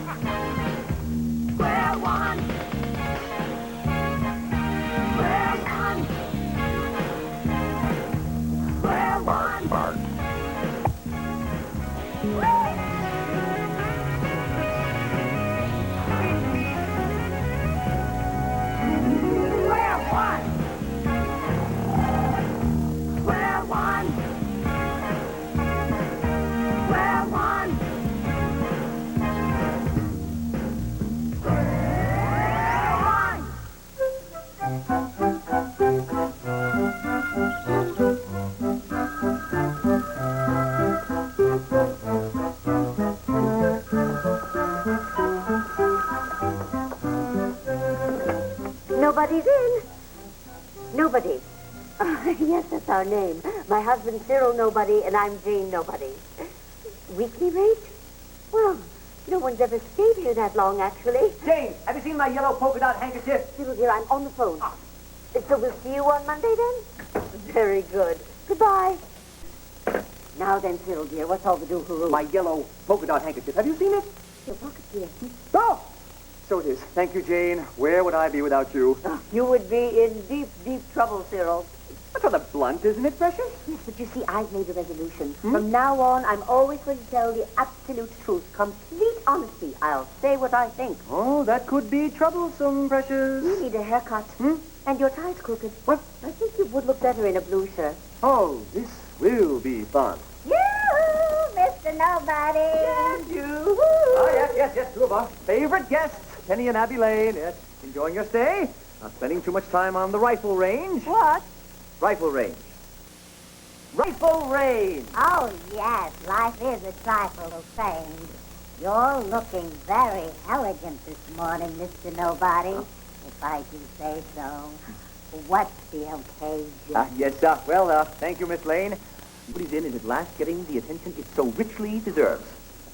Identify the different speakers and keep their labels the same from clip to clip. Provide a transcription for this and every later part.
Speaker 1: Square one. Square one. Square one.
Speaker 2: Bark.
Speaker 1: Square one. Square one. Square one.
Speaker 3: Nobody's in. Nobody. Yes, that's our name. My husband's Cyril Nobody, and I'm Jane Nobody. Weekly rate? Well, no one's ever stayed here that long, actually.
Speaker 4: Jane, have you seen my yellow polka dot handkerchief?
Speaker 3: Cyril, dear, I'm on the phone. So we'll see you on Monday, then? Very good. Goodbye. Now then, Cyril, dear, what's all the doo-hoo-roo?
Speaker 4: My yellow polka dot handkerchief. Have you seen it?
Speaker 3: Your pocket, dear.
Speaker 4: Oh! So it is. Thank you, Jane. Where would I be without you?
Speaker 3: You would be in deep, deep trouble, Cyril.
Speaker 4: That's rather blunt, isn't it, Precious?
Speaker 3: Yes, but you see, I've made a resolution. From now on, I'm always going to tell the absolute truth. Complete honesty. I'll say what I think.
Speaker 4: Oh, that could be troublesome, Precious.
Speaker 3: You need a haircut. And your tie's crooked.
Speaker 4: What?
Speaker 3: I think you would look better in a blue shirt.
Speaker 4: Oh, this will be fun.
Speaker 3: Yoo-hoo, Mr. Nobody.
Speaker 4: Yes, you. Oh, yes, two of our favorite guests, Penny and Abby Lane. Yes, enjoying your stay? Not spending too much time on the rifle range?
Speaker 3: What?
Speaker 4: Rifle range. Rifle range!
Speaker 5: Oh, yes, life is a trifle famed. You're looking very elegant this morning, Mr. Nobody, if I do say so. What's the occasion?
Speaker 4: Yes, well, thank you, Miss Lane. Nobody's in is at last getting the attention it so richly deserves.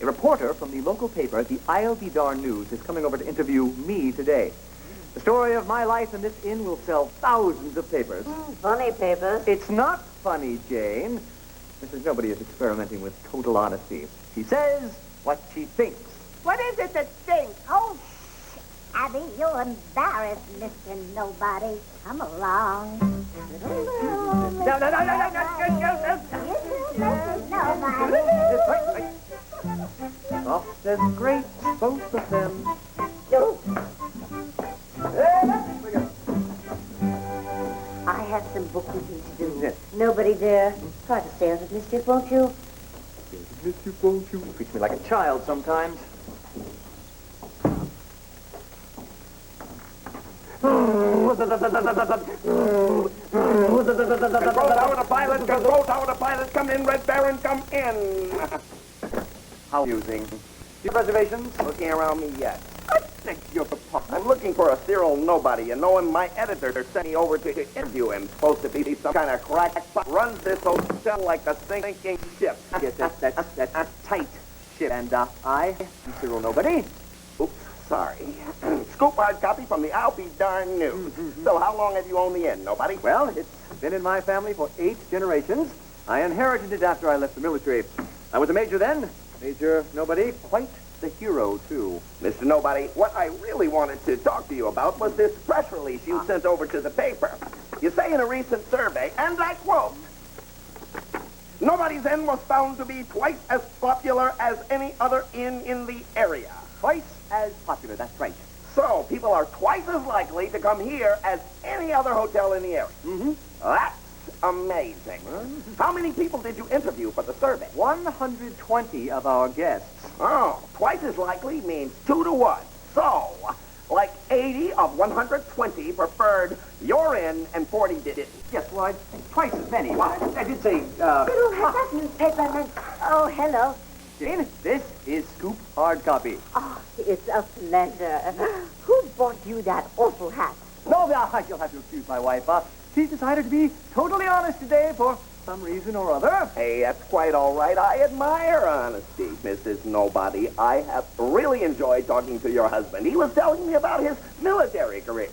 Speaker 4: A reporter from the local paper, the I'll Be Darn News, is coming over to interview me today. The story of my life in this inn will sell thousands of papers.
Speaker 3: Funny papers.
Speaker 4: It's not funny, Jane. Mrs. Nobody is experimenting with total honesty. She says what she thinks.
Speaker 3: What is it that stinks?
Speaker 5: Oh, shh. Abby, you embarrass Mr. Nobody. Come along.
Speaker 4: No.
Speaker 5: Mr. Nobody.
Speaker 4: Soft as grapes, both of them.
Speaker 3: I have some bookkeeping to do.
Speaker 4: Yes.
Speaker 3: Nobody there. Try to stay out of mischief, won't you?
Speaker 4: Mischief, won't you? Treats me like a child sometimes.
Speaker 2: Control tower to pilot, come in, Red Baron, come in.
Speaker 4: How amusing. Your reservations?
Speaker 2: Looking around me yet. I think you're the punk. I'm looking for a Cyril Nobody, and knowing my editor sent me over to interview him. Supposed to be some kind of crackpot. Runs this hotel like a sinking ship.
Speaker 4: Yes, that's a tight ship. And I, Cyril Nobody.
Speaker 2: Oops, sorry. Scoop hard copy from the I'll Be Darn News. So how long have you owned the inn, Nobody?
Speaker 4: Well, it's been in my family for 8 generations. I inherited it after I left the military. I was a major then. Major Nobody, quite the hero, too.
Speaker 2: Mr. Nobody, what I really wanted to talk to you about was this press release you sent over to the paper. You say in a recent survey, and I quote, Nobody's Inn was found to be twice as popular as any other inn in the area.
Speaker 4: Twice as popular, that's right.
Speaker 2: So, people are twice as likely to come here as any other hotel in the area.
Speaker 4: Mm-hmm.
Speaker 2: That's amazing. How many people did you interview for the survey?
Speaker 4: 120 of our guests.
Speaker 2: Oh, twice as likely means 2 to 1. So, like 80 of 120 preferred your inn and 40 didn't.
Speaker 4: Yes, well, twice as many. Well, I did say,
Speaker 3: Cyril, has that newspaper meant... Oh, hello.
Speaker 4: Jane, this is Scoop Hard Copy.
Speaker 3: Oh, it's a pleasure. Who bought you that awful hat?
Speaker 4: No, you'll have to excuse my wife. She's decided to be totally honest today for some reason or other.
Speaker 2: Hey, that's quite all right. I admire honesty, Mrs. Nobody. I have really enjoyed talking to your husband. He was telling me about his military career.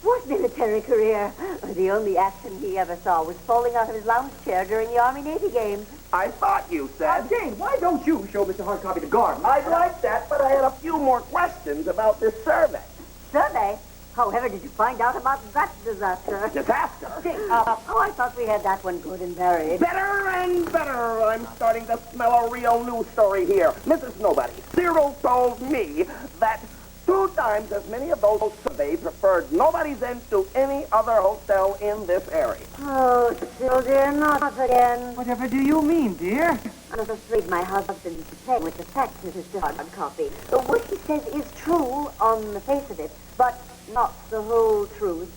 Speaker 3: What military career? The only action he ever saw was falling out of his lounge chair during the Army-Navy games.
Speaker 2: I thought you said...
Speaker 4: Jane, why don't you show Mr. Hardcopy the garden?
Speaker 2: I'd like that, but I had a few more questions about this survey.
Speaker 3: Survey? However did you find out about that disaster?
Speaker 2: Disaster?
Speaker 3: I thought we had that one good and buried.
Speaker 2: Better and better. I'm starting to smell a real news story here. Mrs. Nobody, Cyril told me that 2 times as many of those surveyed preferred Nobody's Inn to any other hotel in this area.
Speaker 3: Oh, Cyril, dear, not again.
Speaker 4: Whatever do you mean, dear?
Speaker 3: I'm afraid my husband's playing with the facts, Mrs. Hardcopy. What he says is true on the face of it, but not the whole truth.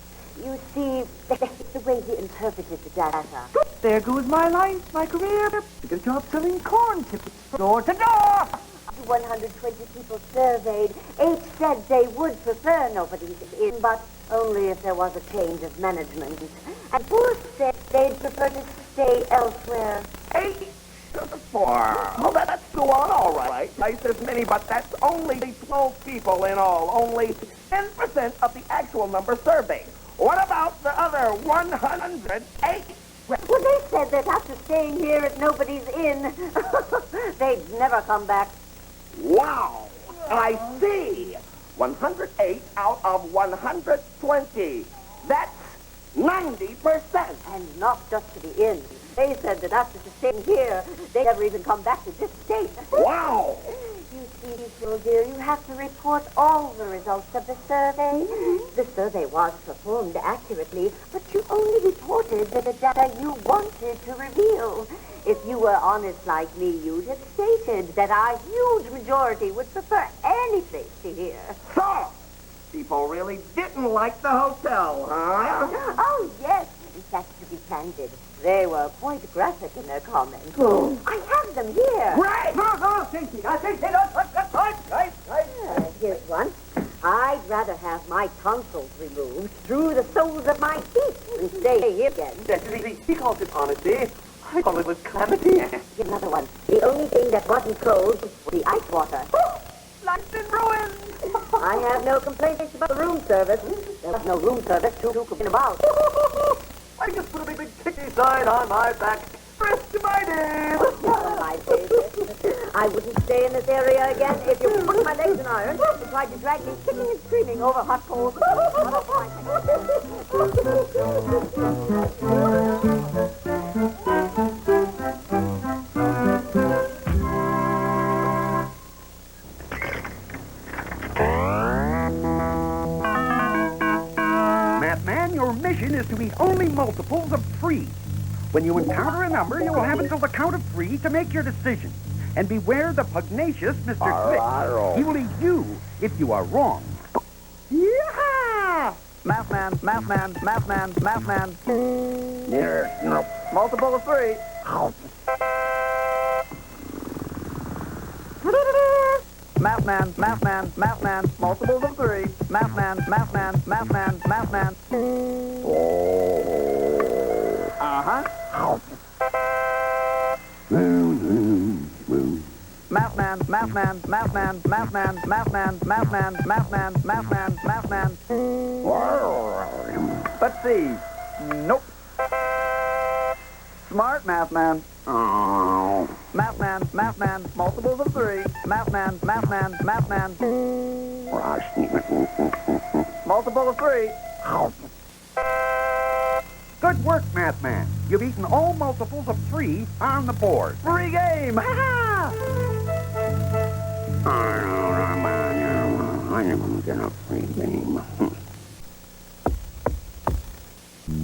Speaker 3: You see, the way he interpreted the data.
Speaker 4: There goes my life, my career. To get a job selling corn chips door to door.
Speaker 3: 120 people surveyed. 8 said they would prefer Nobody's Inn, but only if there was a change of management. And 4 said they'd prefer to stay elsewhere.
Speaker 2: 8 4. Well, that's still on all right. Twice as many, but that's only 12 people in all. Only 10% of the actual number surveyed. What about the other 108?
Speaker 3: Well, they said that after staying here at Nobody's Inn, they'd never come back.
Speaker 2: Wow! I see. 108 out of 120. That's 90%.
Speaker 3: And not just to the inn. They said that after staying here, they'd never even come back to this state.
Speaker 2: Wow!
Speaker 3: You see, Phil, dear, you have to report all the results of the survey. The survey was performed accurately, but you only reported the data you wanted to reveal. If you were honest like me, you'd have stated that a huge majority would prefer any place to here.
Speaker 2: So, people really didn't like the hotel, huh?
Speaker 3: Oh, yes. In fact, to be candid, they were quite graphic in their comments. Oh. I have them here.
Speaker 2: Great!
Speaker 3: Here's one. I'd rather have my tonsils removed through the soles of my feet than stay here again.
Speaker 4: He calls it honesty. I call it with calamity.
Speaker 3: Here's another one. The only thing that wasn't cold was the ice water.
Speaker 4: Life's in ruins.
Speaker 3: I have no complaints about the room service. There was no room service to complain about.
Speaker 4: I just put a big ticky sign on my back. Rest divided.
Speaker 3: Oh, my favorite. I wouldn't stay in this area again if you put my legs in irons and tried to drag me kicking and screaming over hot coals.
Speaker 6: Mathman, your mission is to eat only multiples of 3. When you encounter a number, you will have until the count of 3 to make your decision. And beware the pugnacious Mr. Quick. He will eat you if you are wrong.
Speaker 4: Yeah! Mathman.
Speaker 2: No.
Speaker 4: Multiple of 3. Mathman. Multiples of 3. Mathman. Uh-huh. Mathman. Let's see. Nope. Smart Mathman.
Speaker 2: Oh.
Speaker 4: Mathman. Multiples of 3. Mathman. Multiple of 3.
Speaker 6: Good work, Mathman. You've eaten all multiples of 3 on the board.
Speaker 4: Free game.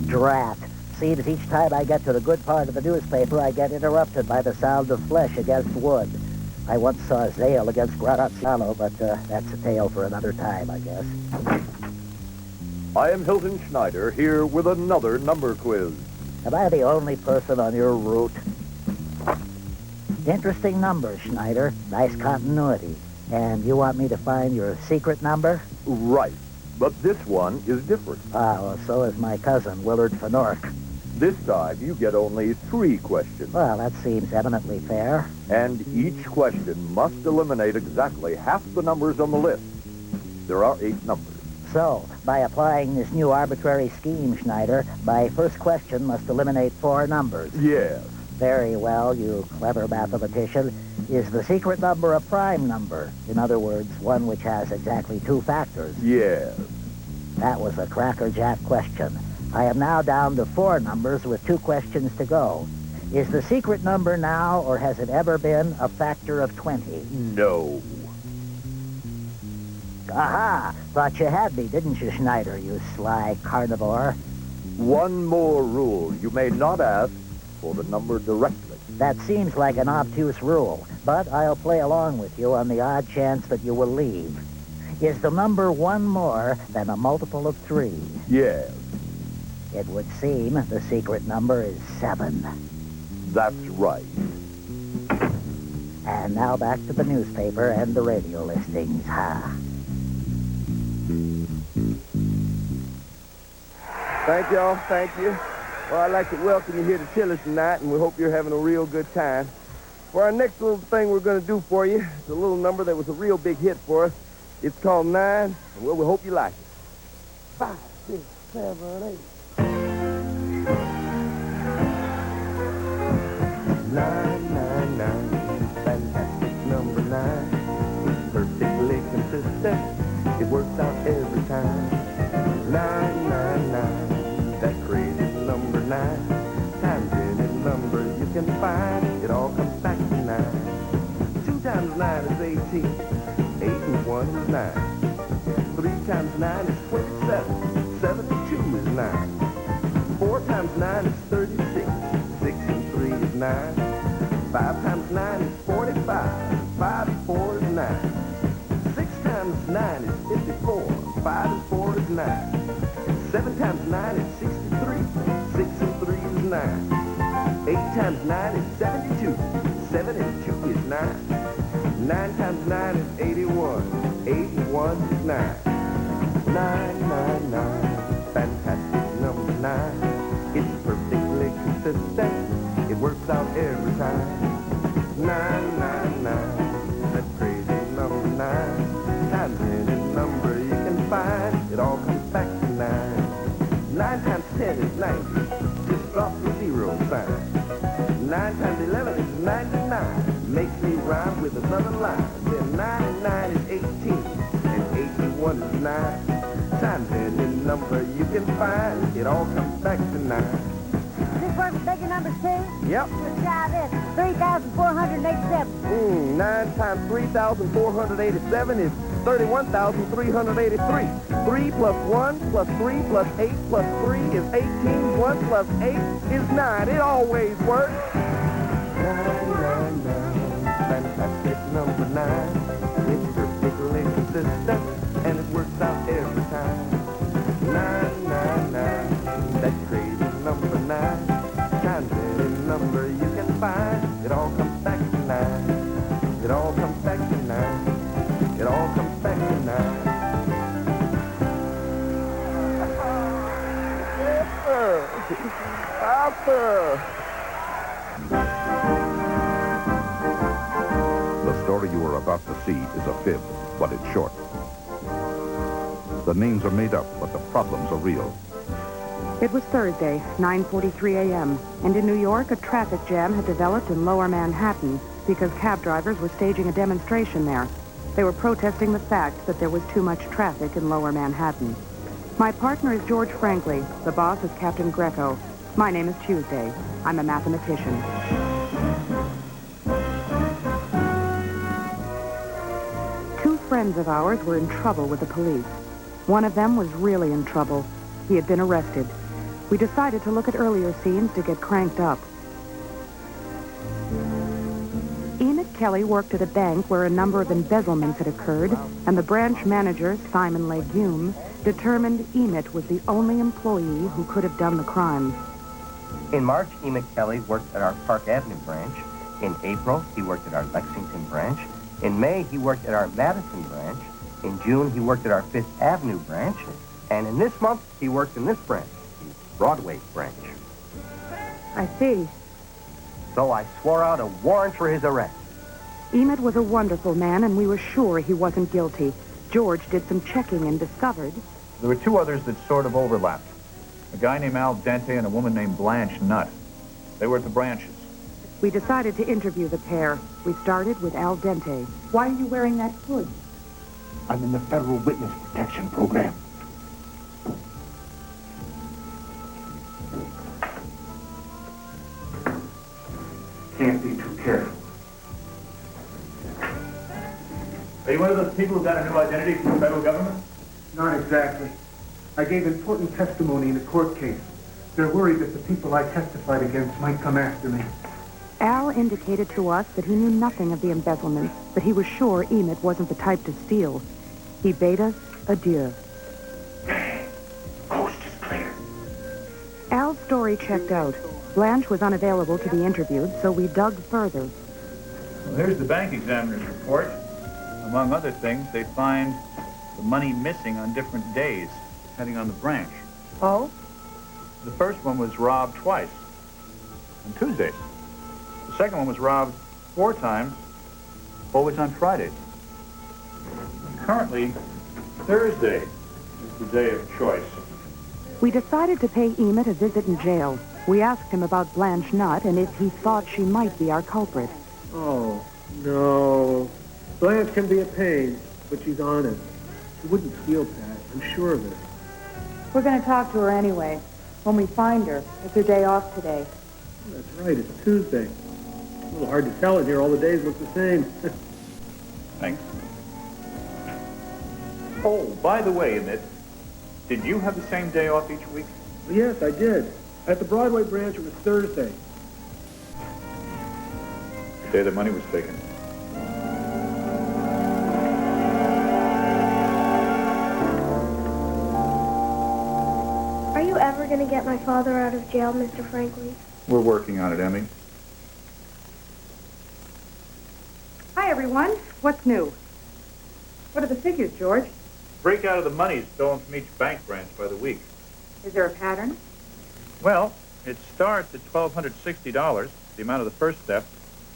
Speaker 7: Drat. See that each time I get to the good part of the newspaper, I get interrupted by the sound of flesh against wood. I once saw Zale against Graziano, but that's a tale for another time, I guess.
Speaker 8: I am Hilton Schneider, here with another number quiz.
Speaker 7: Am I the only person on your route? Interesting number, Schneider. Nice continuity. And you want me to find your secret number?
Speaker 8: Right. But this one is different.
Speaker 7: Ah, well, so is my cousin, Willard Fanork.
Speaker 8: This time you get only 3 questions.
Speaker 7: Well, that seems eminently fair.
Speaker 8: And each question must eliminate exactly half the numbers on the list. There are 8 numbers.
Speaker 7: So, by applying this new arbitrary scheme, Schneider, my first question must eliminate 4 numbers.
Speaker 8: Yes.
Speaker 7: Very well, you clever mathematician. Is the secret number a prime number? In other words, one which has exactly 2 factors.
Speaker 8: Yes.
Speaker 7: That was a crackerjack question. I am now down to 4 numbers with 2 questions to go. Is the secret number now, or has it ever been, a factor of 20?
Speaker 8: No.
Speaker 7: Aha! Thought you had me, didn't you, Schneider, you sly carnivore?
Speaker 8: One more rule. You may not ask for the number directly.
Speaker 7: That seems like an obtuse rule, but I'll play along with you on the odd chance that you will leave. Is the number 1 more than a multiple of 3?
Speaker 8: Yes.
Speaker 7: It would seem the secret number is 7.
Speaker 8: That's right.
Speaker 7: And now back to the newspaper and the radio listings. Ha.
Speaker 9: Thank y'all. Thank you. Well, I'd like to welcome you here to Tillis tonight, and we hope you're having a real good time. For our next little thing we're going to do for you, it's a little number that was a real big hit for us. It's called 9, and well, we hope you like it. 5, 6, 7, 8. 999, fantastic number 9. It's perfectly consistent. It works out every time. 999, that crazy number 9. Times any number you can find. It all comes back to 9. 2 times 9 is 18. 8 and 1 is 9. 3 times 9 is 27. 72 is 9. 4 times 9 is 36. 6 and 3 is 9. 5 times 9 is 45. 5 and 4 is 9. 6 times 9 is 54. 5 and 4 is 9. 7 times 9 is 63. 6 and 3 is 9. 8 times 9 is 72. 7 and 2 is 9. 9 times 9 is 81. 8 and 1 is 9. 999, fantastic number 9. It's perfectly consistent. It works out every time. 999, that crazy number 9. Times any number you can find. It all comes back to 9. 9 times 10 is 90. Just drop the 0 sign. 9 times 11 is 99. Makes me rhyme with another line. Then 99 is 18. And 81 is 9. Times any number you can find. It all comes back to 9.
Speaker 5: This work with bigger numbers, too?
Speaker 9: Yep.
Speaker 5: Let's try this. 3,487.
Speaker 9: 9 times 3,487 is 31,383. 3 plus 1 plus 3 plus 8 plus 3 is 18. 1 plus 8 is 9. It always works. 999, fantastic number 9. It's perfectly consistent, and it works out every time. 999, that crazy number 9. Times any number you can find. It all comes back to 9. It all comes back to 9. It all comes back to 9. Yes, sir. Yes, sir.
Speaker 10: The story you are about to see is a fib, but it's short. The names are made up, but the problems are real.
Speaker 11: It was Thursday, 9:43 a.m., and in New York, a traffic jam had developed in Lower Manhattan because cab drivers were staging a demonstration there. They were protesting the fact that there was too much traffic in Lower Manhattan. My partner is George Franklin. The boss is Captain Greco. My name is Tuesday. I'm a mathematician. Two friends of ours were in trouble with the police. One of them was really in trouble. He had been arrested. We decided to look at earlier scenes to get cranked up. Enid Kelly worked at a bank where a number of embezzlements had occurred, and the branch manager, Simon Legume, determined Enid was the only employee who could have done the crime.
Speaker 12: In March, Emmett Kelly worked at our Park Avenue branch. In April, he worked at our Lexington branch. In May, he worked at our Madison branch. In June, he worked at our Fifth Avenue branch. And in this month, he worked in this branch, the Broadway branch.
Speaker 11: I see.
Speaker 12: So I swore out a warrant for his arrest.
Speaker 11: Enid was a wonderful man, and we were sure he wasn't guilty. George did some checking and discovered
Speaker 13: There were two others that sort of overlapped. A guy named Al Dente and a woman named Blanche Nutt. They were at the branches.
Speaker 11: We decided to interview the pair. We started with Al Dente. Why are you wearing that hood?
Speaker 6: I'm in the Federal Witness Protection Program. Can't be too careful.
Speaker 13: Are you one of those people who got a new identity from the federal government?
Speaker 6: Not exactly. I gave important testimony in a court case. They're worried that the people I testified against might come after me.
Speaker 11: Al indicated to us that he knew nothing of the embezzlement, but he was sure Enid wasn't the type to steal. He bade us adieu.
Speaker 6: Coast is clear.
Speaker 11: Al's story checked out. Blanche was unavailable to be interviewed, so we dug further.
Speaker 13: Well, here's the bank examiner's report. Among other things, they find the money missing on different days, depending on the branch.
Speaker 11: Oh?
Speaker 13: The first one was robbed twice, on Tuesdays. The second one was robbed 4 times, always on Fridays. Currently, Thursday is the day of choice.
Speaker 11: We decided to pay Enid a visit in jail. We asked him about Blanche Nutt and if he thought she might be our culprit.
Speaker 14: Oh, no. Blanche can be a pain, but she's honest. She wouldn't steal, Pat. I'm sure of it.
Speaker 11: We're going to talk to her anyway. When we find her, it's her day off today.
Speaker 14: That's right. It's Tuesday. A little hard to tell in here. All the days look the same.
Speaker 13: Thanks. Oh, by the way, Emmett, did you have the same day off each week?
Speaker 14: Well, yes, I did. At the Broadway branch, it was Thursday.
Speaker 13: The day the money was taken.
Speaker 15: Are you ever going to get my father out of jail, Mr. Franklin?
Speaker 13: We're working on it, Emmy.
Speaker 11: Hi, everyone. What's new? What are the figures, George?
Speaker 13: Breakout of the money is stolen from each bank branch by the week.
Speaker 11: Is there a pattern?
Speaker 13: Well, it starts at $1,260, the amount of the first step.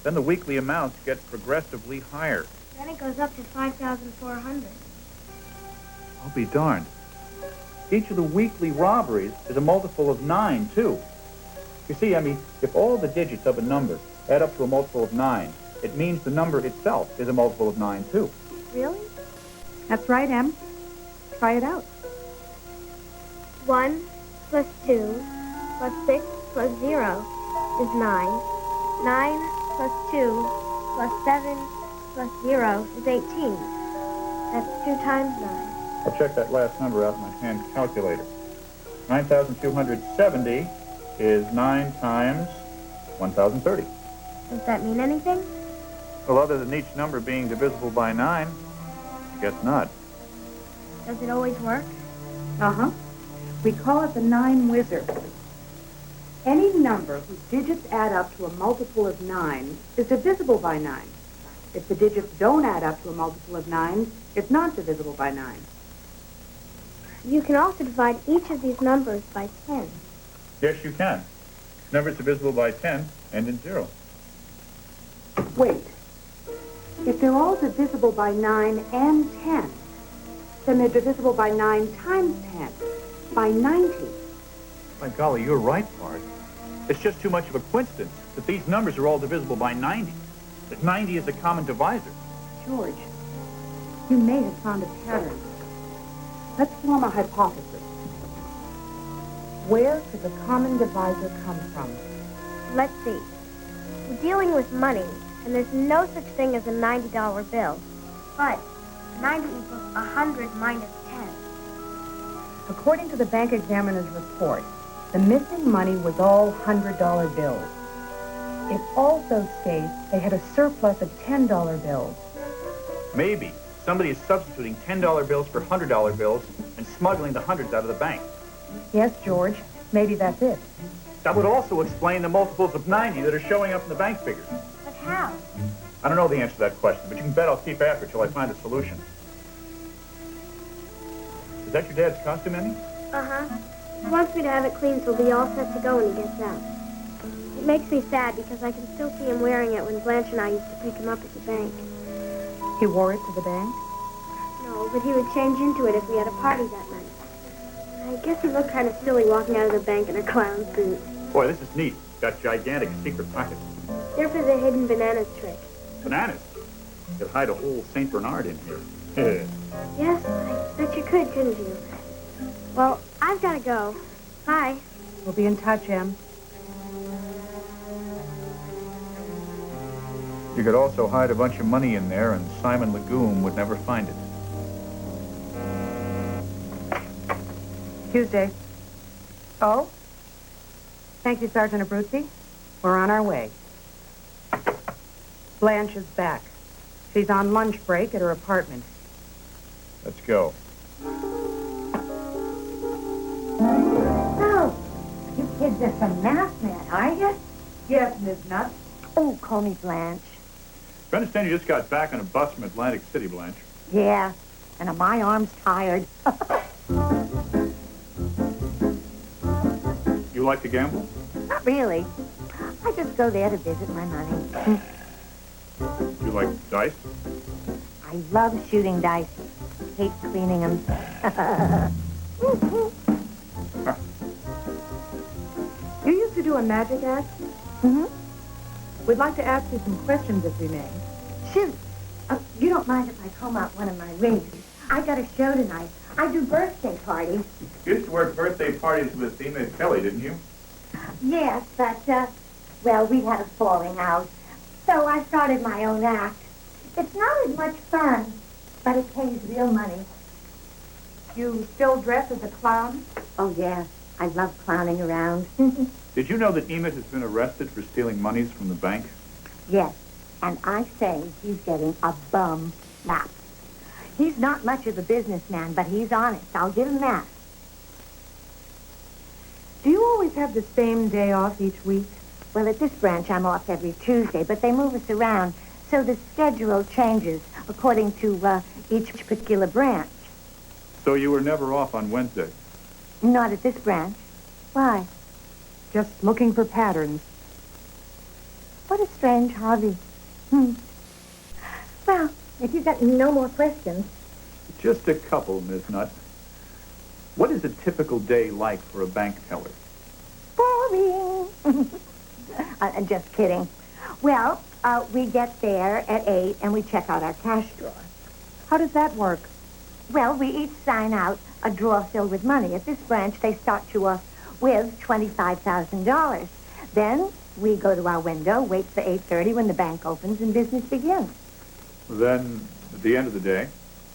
Speaker 13: Then the weekly amounts get progressively higher.
Speaker 15: Then it goes up to $5,400.
Speaker 13: I'll be darned. Each of the weekly robberies is a multiple of 9, too. You see, Emmy, if all the digits of a number add up to a multiple of 9, it means the number itself is a multiple of 9, too.
Speaker 15: Really?
Speaker 11: That's right, Em. Try it out.
Speaker 15: 1 plus 2 plus 6 plus 0 is 9. 9 plus 2 plus 7 plus 0 is 18. That's 2 times 9.
Speaker 13: I'll check that last number out in my hand calculator. 9,270 is 9 times 1,030.
Speaker 15: Does that mean anything?
Speaker 13: Well, other than each number being divisible by 9, I guess not.
Speaker 15: Does it always work?
Speaker 11: Uh-huh. We call it the 9 wizard. Any number whose digits add up to a multiple of 9 is divisible by 9. If the digits don't add up to a multiple of 9, it's not divisible by 9.
Speaker 15: You can also divide each of these numbers by 10.
Speaker 13: Yes, you can. Numbers divisible by 10 end in 0.
Speaker 11: Wait. If they're all divisible by 9 and 10, then they're divisible by 9 times 10, by 90.
Speaker 13: By golly, you're right, Bart. It's just too much of a coincidence that these numbers are all divisible by 90. That 90 is a common divisor.
Speaker 11: George, you may have found a pattern. Let's form a hypothesis. Where could the common divisor come from?
Speaker 15: Let's see. We're dealing with money, and there's no such thing as a $90 bill. But 90 equals 100 minus 10.
Speaker 11: According to the bank examiner's report, the missing money was all $100 bills. It also states they had a surplus of $10 bills.
Speaker 13: Maybe somebody is substituting $10 bills for $100 bills and smuggling the hundreds out of the bank.
Speaker 11: Yes, George, maybe that's it.
Speaker 13: That would also explain the multiples of 90 that are showing up in the bank figures.
Speaker 15: But how?
Speaker 13: I don't know the answer to that question, but you can bet I'll keep after it till I find a solution. Is that your dad's costume, Emmy?
Speaker 15: Uh-huh. He wants me to have it cleaned so he'll be all set to go when he gets out. It makes me sad because I can still see him wearing it when Blanche and I used to pick him up at the bank.
Speaker 11: He wore it to the bank?
Speaker 15: No, but he would change into it if we had a party that night. I guess he looked kind of silly walking out of the bank in a clown suit.
Speaker 13: Boy, this is neat. Got gigantic secret pockets.
Speaker 15: They're for the hidden bananas trick.
Speaker 13: Bananas. Could hide a whole St. Bernard in here.
Speaker 15: Yes, I bet you could, couldn't you? Well, I've got to go. Bye.
Speaker 11: We'll be in touch, Em.
Speaker 13: You could also hide a bunch of money in there, and Simon Legume would never find it.
Speaker 11: Tuesday. Oh? Thank you, Sergeant Abruzzi. We're on our way. Blanche is back. She's on lunch break at her apartment.
Speaker 13: Let's go.
Speaker 5: Oh, you kids are from Mathnet, are you?
Speaker 11: Yes, Miss Nutt.
Speaker 5: Oh, call me Blanche.
Speaker 13: I understand you just got back on a bus from Atlantic City, Blanche.
Speaker 5: Yeah, and my arm's tired.
Speaker 13: You like to gamble?
Speaker 5: Not really. I just go there to visit my money.
Speaker 13: You like dice?
Speaker 5: I love shooting dice. Hate cleaning them.
Speaker 11: You used to do a magic act?
Speaker 5: Mm-hmm.
Speaker 11: We'd like to ask you some questions if we may.
Speaker 5: Shoot. You don't mind if I comb out one of my rings? I got a show tonight. I do birthday parties.
Speaker 13: You used to work birthday parties with Enid Kelly, didn't you?
Speaker 5: Yes, but, well, we had a falling out. So I started my own act. It's not as much fun, but it pays real money.
Speaker 11: You still dress as a clown?
Speaker 5: Oh, yeah. I love clowning around.
Speaker 13: Did you know that Emmet has been arrested for stealing monies from the bank?
Speaker 5: Yes, and I say he's getting a bum slap. He's not much of a businessman, but he's honest. I'll give him that.
Speaker 11: Do you always have the same day off each week?
Speaker 5: Well, at this branch, I'm off every Tuesday, but they move us around, so the schedule changes according to each particular branch.
Speaker 13: So you were never off on Wednesday?
Speaker 5: Not at this branch. Why?
Speaker 11: Just looking for patterns.
Speaker 5: What a strange hobby. Well, if you've got no more questions.
Speaker 13: Just a couple, Miss Nutt. What is a typical day like for a bank teller?
Speaker 5: Boring. Just kidding. Well, we get there at 8 and we check out our cash drawer.
Speaker 11: How does that work?
Speaker 5: Well, we each sign out a drawer filled with money. At this branch, they start you off with $25,000. Then we go to our window, wait for 8:30 when the bank opens and business begins.
Speaker 13: Then, at the end of the day?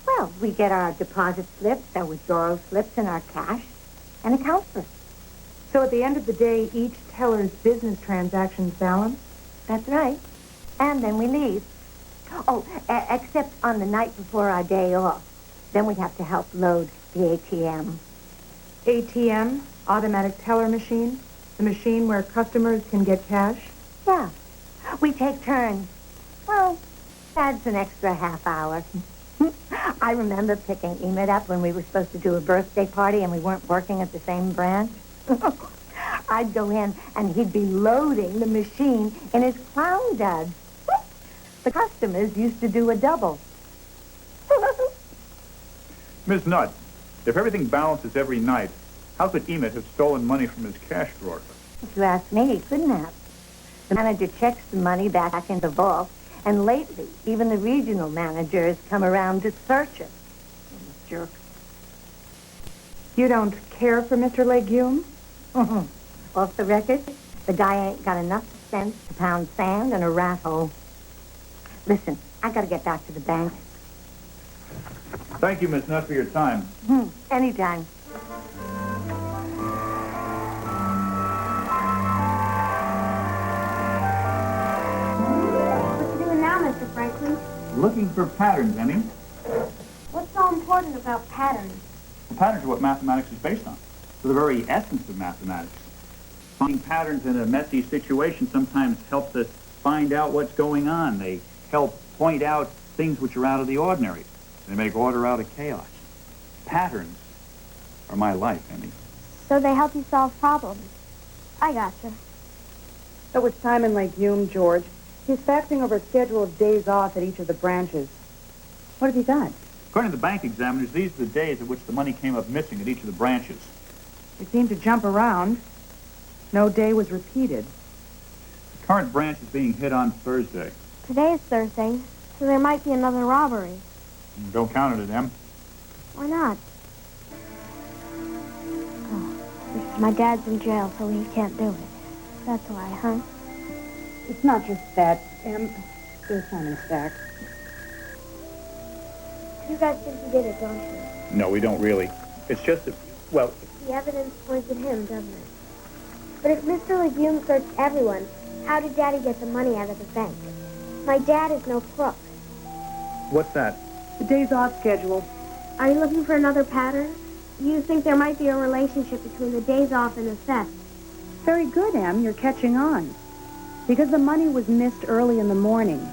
Speaker 5: Well, we get our deposit slips, our withdrawal slips, and our cash, and a counter.
Speaker 11: So at the end of the day, each teller's business transactions balance?
Speaker 5: That's right. And then we leave. Oh, except on the night before our day off. Then we have to help load the ATM.
Speaker 11: ATM? Automatic teller machine? The machine where customers can get cash?
Speaker 5: Yeah. We take turns. Well, adds an extra half hour. I remember picking Emmet up when we were supposed to do a birthday party and we weren't working at the same branch. I'd go in and he'd be loading the machine in his clown duds. The customers used to do a double.
Speaker 13: Miss Nutt, if everything balances every night, how could Emmet have stolen money from his cash drawer?
Speaker 5: If you ask me, he couldn't have. The manager checks the money back in the vault, and lately, even the regional manager has come around to search it. Jerk.
Speaker 11: You don't care for Mr. Legume?
Speaker 5: Off the record, the guy ain't got enough sense to pound sand in a rat hole. Listen, I gotta get back to the bank.
Speaker 13: Thank you, Miss Nutt, for your time.
Speaker 5: Anytime.
Speaker 15: What you doing now, Mr. Franklin?
Speaker 13: Looking for patterns, Emmy.
Speaker 15: What's so important about patterns?
Speaker 13: The patterns are what mathematics is based on. They're the very essence of mathematics. Finding patterns in a messy situation sometimes helps us find out what's going on. They help point out things which are out of the ordinary. They make order out of chaos. Patterns are my life, Emmy.
Speaker 15: So they help you solve problems. I gotcha.
Speaker 11: So with Simon Legume, George, he's faxing over a schedule of days off at each of the branches. What have you got?
Speaker 13: According to the bank examiners, these are the days at which the money came up missing at each of the branches.
Speaker 11: They seemed to jump around. No day was repeated.
Speaker 13: The current branch is being hit on Thursday.
Speaker 15: Today is Thursday, so there might be another robbery.
Speaker 13: Don't count it, Em.
Speaker 15: Why not? Oh, because my dad's in jail, so he can't do it. That's why, huh?
Speaker 11: It's not just that, There's Simon's back.
Speaker 15: You guys think he did it, don't you?
Speaker 13: No, we don't really. It's just that, well,
Speaker 15: The evidence points at him, doesn't it? But if Mr. Legume searched everyone, how did Daddy get the money out of the bank? My dad is no crook.
Speaker 13: what's that?
Speaker 11: The days off schedule.
Speaker 15: Are you looking for another pattern? You think there might be a relationship between the days off and the theft?
Speaker 11: Very good, Em. You're catching on. Because the money was missed early in the morning,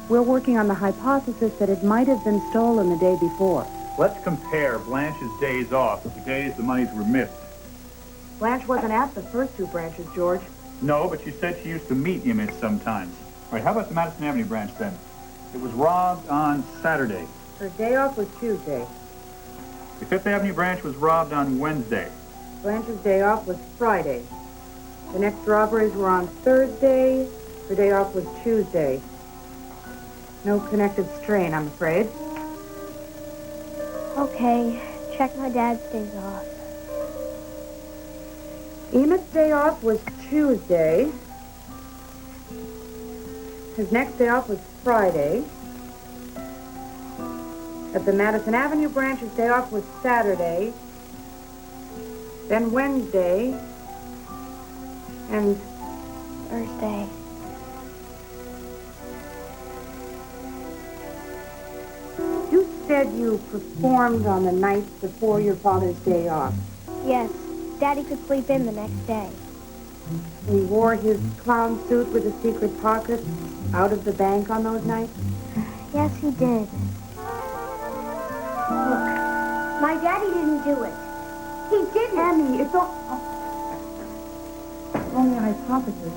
Speaker 11: we're working on the hypothesis that it might have been stolen the day before.
Speaker 13: Let's compare Blanche's days off with the days the monies were missed.
Speaker 11: Blanche wasn't at the first two branches, George.
Speaker 13: No, but she said she used to meet Emmett sometimes. All right, how about the Madison Avenue branch then? It was robbed on Saturday.
Speaker 11: Her day off was Tuesday.
Speaker 13: The Fifth Avenue branch was robbed on Wednesday.
Speaker 11: Blanche's day off was Friday. The next robberies were on Thursday. Her day off was Tuesday. No connected strain, I'm afraid.
Speaker 15: Okay, check my dad's days off.
Speaker 11: Emmett's day off was Tuesday. His next day off was Friday. At the Madison Avenue branch, his day off was Saturday. Then Wednesday. And
Speaker 15: Thursday.
Speaker 11: you said you performed on the night before your father's day off.
Speaker 15: Yes, Daddy could sleep in the next day.
Speaker 11: He wore his clown suit with a secret pocket out of the bank on those nights?
Speaker 15: Yes, he did. Look, my daddy didn't do it. He didn't.
Speaker 11: Annie, it's only a hypothesis.